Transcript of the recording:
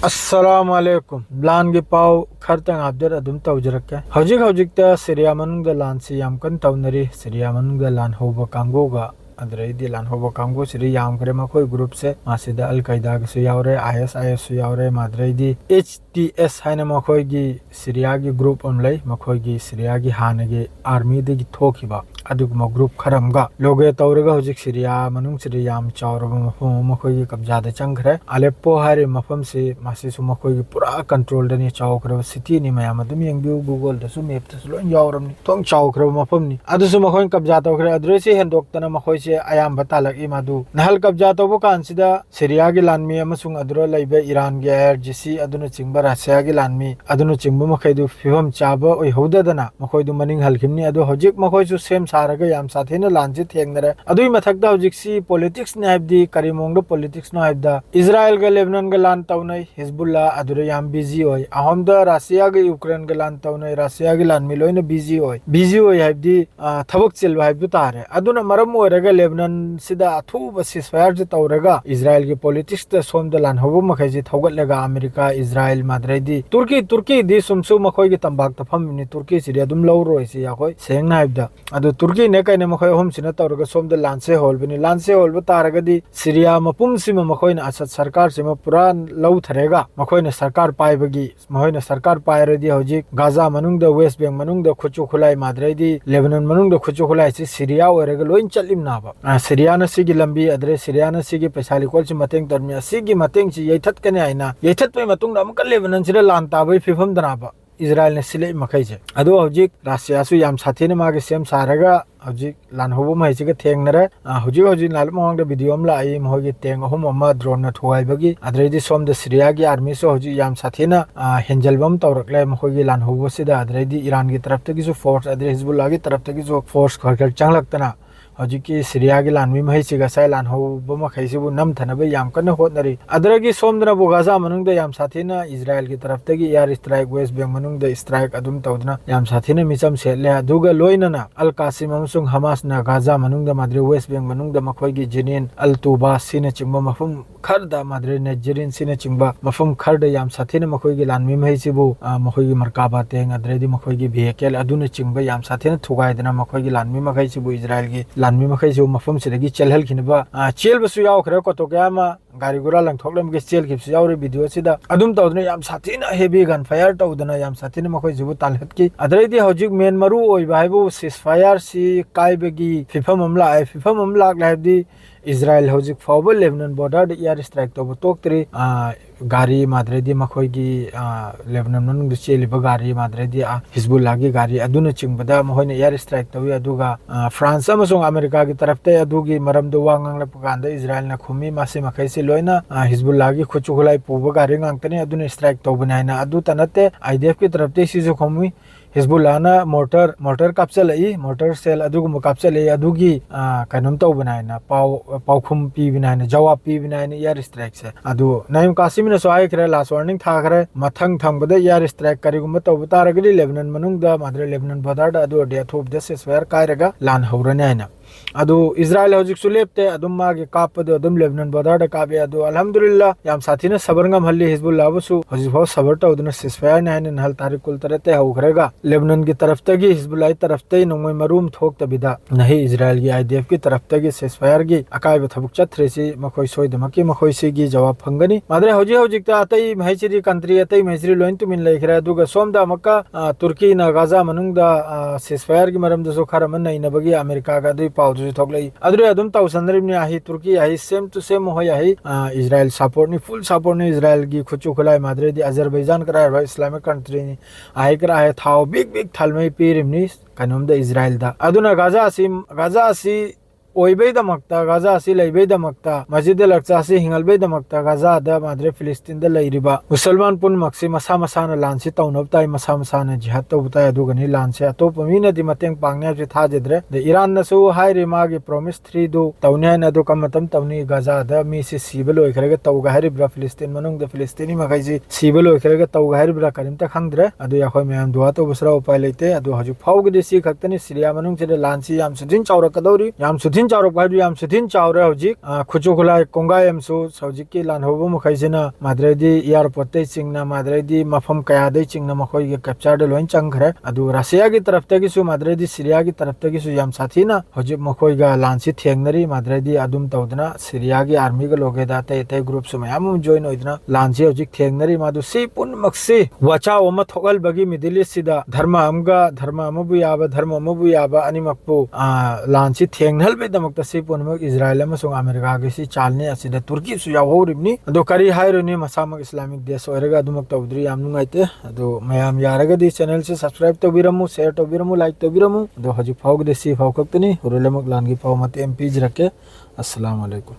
अस्सलामुअलैकुम लान की पाव खरतंग update अदुम तौजरक्के हौजिक Syria मनुंग लान से याम कन तौनरी सीरिया मनुंग लान होबा कांगोगा अदरैदी लान होबा कांगो सिरी याम करे मखोय ग्रुप से मासिदा अल कायदा के सुयावरे ISIS सुयावरे माद्रैदी HTS हाइना मखोय गी सीरिया की ग्रुप अमलै मखोय गी सीरिया की हानगे आर्मी दगी थोखिबा अदुगमा ग्रुप खरमगा लोगे तौरगा हौजिक सीरिया मनुंग सिरी याम चावरबा मफम मखोय गी कब्जादा चंखरे अलेप्पो हारे मफम से मासिसु मखोय गी पूरा कंट्रोल दनी चावखरब सिटी नि मयाम अदुम यंगबिउ गूगल दसु मैप दसु लोन यावरमनि थोंग चावखरब मफम नि अदुसु मखोय कब्जा तौखरे अद्रेसे हेंदोक्तना मखोय से अयाम बतालक इमादु नहल कब्जा तौबो कानसिदा सीरिया की लानमी अमसुंग अदुरा लैबे ईरान के IRGC अदुना चिंगबा रशिया की लानमी अदुना चिंगबा मखैदु फिवम चाबा ओय हौददना मखोयदु मनिंग हलखिमनि अदु हौजिक मखोयसु सेम सारगा याम साथेना लानजे थेंगनरे अदुई मथकदा हौजिकसी पॉलिटिक्स ने हाइबदी करीमोंगदो पॉलिटिक्स नो हाइबदा इजराइल गा लेबनान गा लान तौनै हिजबुल्ला अदुरे याम बिजी होय अहमदा रशिया गा यूक्रेन गा लान तौनै रशिया गा लान मिलोइना बिजी होय हाइबदी थबक चिलबा हाइबदु तारे अदुना मरम ओरगा लेबनान सिदा अथुबा सिसफायर जे तौरगा इजराइल की पॉलिटिक्स द सोमदा लान होबो मखैजे थौगतलेगा अमेरिका इजराइल माद्रैदी तुर्की दी सुमसु मखोय गी तंबाक तफमनि तुर्की सिरि अदुम लौरोय से याखोय सेंगना हाइबदा अदु तुर्की ने कने मखोय होम सिना तौरगा सोमदा लानसे होलबो तारगदी सीरिया मपुम सिमा मखोयना असद सरकार सिमा पूरा लौ थरेगा मखोयना सरकार पाइबगी मखोयना सरकार पायरदी हौजिक गाजा मनुंगदा वेस्ट बैंक मनुंगदा खुचु खुलाई माद्रैदी लेबनान मनुंगदा खुचु खुलाई से सीरिया ओरगा लोइन चलिम नाबा सीरिया न सिगी लंबी अदरे सीरिया न सिगी पैसाली कोल से मतेंग तरमी सिगी मतेंग से यथत कने आइना यथत पे मतुंग अमक लेबनान सिरा लान ताबै फिफम दनाबा इजराइल ने सिले मखैजे अदो हौजिक रशिया सु याम साथेने मागे सेम सारगा हौजिक लान होबो मैसिगा थेंगनरे हौजिक नाल मोंग द वीडियो अम लाई मोगे तेंग अहुम अमा ड्रोन न थोगाइबगी अद्रेदी सोम द सीरिया की आर्मी सो हौजिक याम साथेना हेंजलबम तौरकले मखोगी लान होबो सिदा अद्रेदी ईरान की तरफ तकी जो फोर्स अद्रे हिजबुल्लाह की तरफ तकी जो फोर्स खरखर चंगलक्तना हौजिकी सीरिया की लानमी महिसिगा साय लान होबो मखैसिबु नमथनबे याम कन होतनरी अदरगी सोमदना बोगाजा मनुंग द याम साथेना इजराइल की तरफ तगी एयर स्ट्राइक वेस्ट बैंक मनुंग द स्ट्राइक अदुम तौदना याम साथेना मिचम सेले अदुगा लोइनना अल कासिम अमसुंग हमास ना गाजा मनुंग द माद्रे वेस्ट बैंक मनुंग द मखोयगी जेनिन अल तुबा सिने चिंगबा मफुम खरदा माद्रे ने जेरिन सिने चिंगबा मफुम खरदा याम साथेना मखोयगी लानमी महिसिबु मखोयगी मरकाबा तेंग अद्रेदी मखोयगी भेकेल अदुना चिंगबा याम साथेना थुगायदना मखोयगी लानमी मखैसिबु इजराइल की लानमी मखैसिबु मफुम सिदगी चलहल खिनबा चेलबसु याव खरे कोतो गयामा गाड़ी गुरा लंथोकलम के चेल खिबसु यावरे वीडियो सिदा अदुम तौदना याम साथेना हेवी गन फायर तौदना याम साथेना मखैसिबु तालहत की अद्रेदी हौजिक मेन मरु ओइबा हाइबु सिसफायर सी काइबगी फिफम अमला लाइबदी इजराइल हौजिक फावबल लेबनान बॉर्डर एयर स्ट्राइक तौबो तोक्तरी गाड़ी माद्रेदी मखोयगी लेबनान मनुंग चेलिबा गाड़ी माद्रेदी हिजबुल्लाह की गाड़ी अदुना चिंगबदा मखोयना एयर स्ट्राइक तौई अदुगा फ्रांस अमसुंग अमेरिका की तरफ ते अदुगी मरमदो वांगंगलपकांदा इजराइल ना खुमी मासे मखैसे लोइना हिजबुल्लाह की खुचुखुलाई पुबा गाड़ी गांगतने अदुना स्ट्राइक तौबना हैना अदु तनते IDF की तरफ ते सिजु खुमी हिजबुल्लाह ना मोटर कापचलई मोटर सेल अदुगुम कापचलई अदुगी कनम तौबना हैना पाउखुम पीबिना हैना जवाब पीबिना हैना एयर स्ट्राइक से अदु नाइम कासिम ने सोहाय खरे लास्ट वार्निंग था खरे मथंग थंगबदा एयर स्ट्राइक करिगुम तौब तारगली लेबनान मनुंग द माद्रे लेबनान बॉर्डर अदु डे थोब दे सेसवेयर कायरगा लान हौरने हैना अदु इजराइल हौजिक सुलेपते अदुम मागे कापदो अदुम लेबनान बॉर्डर काबे अदु अल्हम्दुलिल्लाह याम साथीना सबरंगम हल्ली हिजबुल्लाह बसु हौजिक हो सबर तौदना सिसफायर नाइन नहल तारिक कुल तरते हौखरेगा लेबनान की तरफ तगी हिजबुल्लाह की तरफ तई नोंगमै मरूम थोक तबिदा नहीं इजराइल की IDF की तरफ तगी सिसफायर की अकायब थबुक चथ्रेसी मखोय सोयदमकी मखोय सिगी जवाब फंगनी माद्रे हौजिक ता अतई महिचिरी कंट्री अतई महिचिरी लोइन तुमिन लेखरे अदुगा सोमदा मक्का तुर्की ना गाजा मनुंग दा सिसफायर की मरम दसो खरमन नैनबगी अमेरिका का दुई पाउदु थोकलै अदरे अदुम तौसनरिमनि आही तुर्की आही सेम टू सेम होय आही इजराइल सपोर्ट नि फुल सपोर्ट नि इजराइल की खुचु खुलाई माद्रे दी अजरबैजान करा इस्लामिक कंट्री नि आही करा है थाव बिग थालमै पीरिमनि कनोम द इजराइल दा अदुना गाजा आसी ओइबैदमक्ता गाजा आसी लैबैदमक्ता मस्जिद लक्चा आसी हिंगलबैदमक्ता गाजा दा माद्रे फिलिस्तीन दा लैरिबा मुसलमान पुन मक्सी मसा मसाना लानसी तौनबताई मसा मसाना जिहाद तौबताई अदुगनि लानसे अतोप मीनदि मतेंग पांगने जे थाजेद्रे द ईरान नसु हाइरि मागे प्रॉमिस 3 दो तौने न दो कमतम तौनी गाजा दा मी से सीबल ओइखरेगा तौगा हरिब्रा फिलिस्तीन मनुंग द फिलिस्तीनी मखैजी सीबल ओइखरेगा तौगा हरिब्रा करिमता खंगद्रे अदु याखोय मयाम दुआ तो बसरा उपाय लेते अदु हजु फाउगदि सी खक्तनि सीरिया मनुंग से लानसी याम सुदिन चौरकदौरी याम सुदिन साथिन चाउरप हाइदु याम साथिन चाउरे हौजिक खुचु खुला कोंगाय एमसु हौजिकि लान होबो मखैसिना माद्रेदी एयरपोर्ट ते चिंगना माद्रेदी मफम कया दे चिंगना मखोइ के कैप्चर दे लोइन चंगखरे अदु रसिया की तरफ ते किसु माद्रेदी सीरिया की तरफ ते किसु याम साथिना हौजिक मखोइ गा लानसि थेंगनरी माद्रेदी अदुम तौदना सीरिया की आर्मी के लोगे दाते ते ग्रुप सु मयाम जॉइन होइदना लानसि हौजिक थेंगनरी मादु सि पुन मक्सि वचा ओमा थोगल बगी मिडिल ईस्ट सिदा धर्म अमबु याबा धर्म अमबु याबा अनिमकपु लानसि थेंगनल बे दमक तसि पुनमक इजराइल अमसुंग अमेरिका के सि चालने असिदा तुर्की सु यावरिबनी अदो करी हाइरोनी मसामक इस्लामिक देश ओइरगा दुमक तौद्री याम नुंगाइते अदो मयाम यारगदी चैनल से सब्सक्राइब तौबिरमु शेयर तौबिरमु लाइक तौबिरमु अदो हजि फाउग देसी फाउकतनी हुरुलमक लानगी फाउ मते एमपीज रखे अस्सलाम वालेकुम।